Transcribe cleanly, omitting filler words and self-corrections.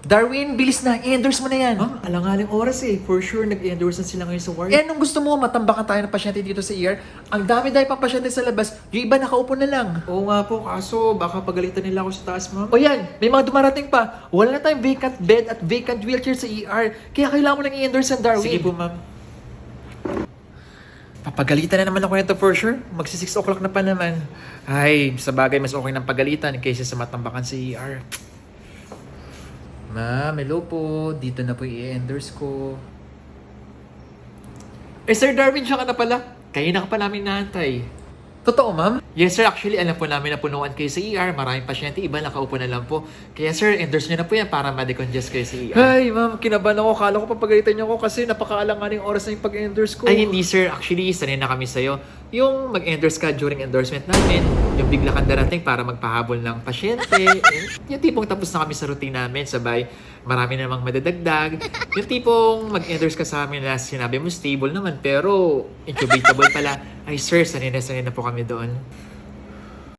Darwin, bilis na. I-endorse mo na yan. Ma'am, alangaling oras eh. For sure, nag-endorse na sila ngayon sa ward. Eh, anong gusto mo? Matambakan tayo ng pasyente dito sa ER? Ang dami-dami pang pasyente sa labas. Yung iba nakaupo na lang. Oo nga po, kaso baka pagalitan nila ako sa taas, ma'am. O yan, may mga dumarating pa. Wala na tayong vacant bed at vacant wheelchair sa ER. Kaya kailangan mo lang i-endorse ang Darwin. Sige po, ma'am. Papagalitan na naman ako nito for sure. Magsi 6 o'clock na pa naman. Ay, sa bagay mas okay ng pagalitan kaysa sa matambakan sa ER. Ma'am, hello po. Dito na po i-endorse ko. Eh, Sir Darwin, siya ka na pala. Kayo na ka pa namin naantay. Totoo, ma'am? Yes, sir. Actually, alam po namin na punuan kayo sa ER. Maraming pasyente, iba nakaupo na lang po. Kaya, sir, endorse nyo na po yan para ma-decongest kayo sa ER. Ay, ma'am, kinabahan ako. Kala ko papagalitan niyo ako kasi napakaalanganing oras na yung pag-endorse ko. Ay, hindi, sir. Actually, sanay na kami sa'yo. Yung mag-endorse ka during endorsement namin, yung bigla kang darating para magpahabol ng pasyente. Yung tipong tapos na kami sa routine namin, sabay, marami namang madadagdag. Yung tipong mag-endorse ka sa amin na sinabi mo stable naman, pero incubatable pala. Ay, sir, sanay na po kami doon.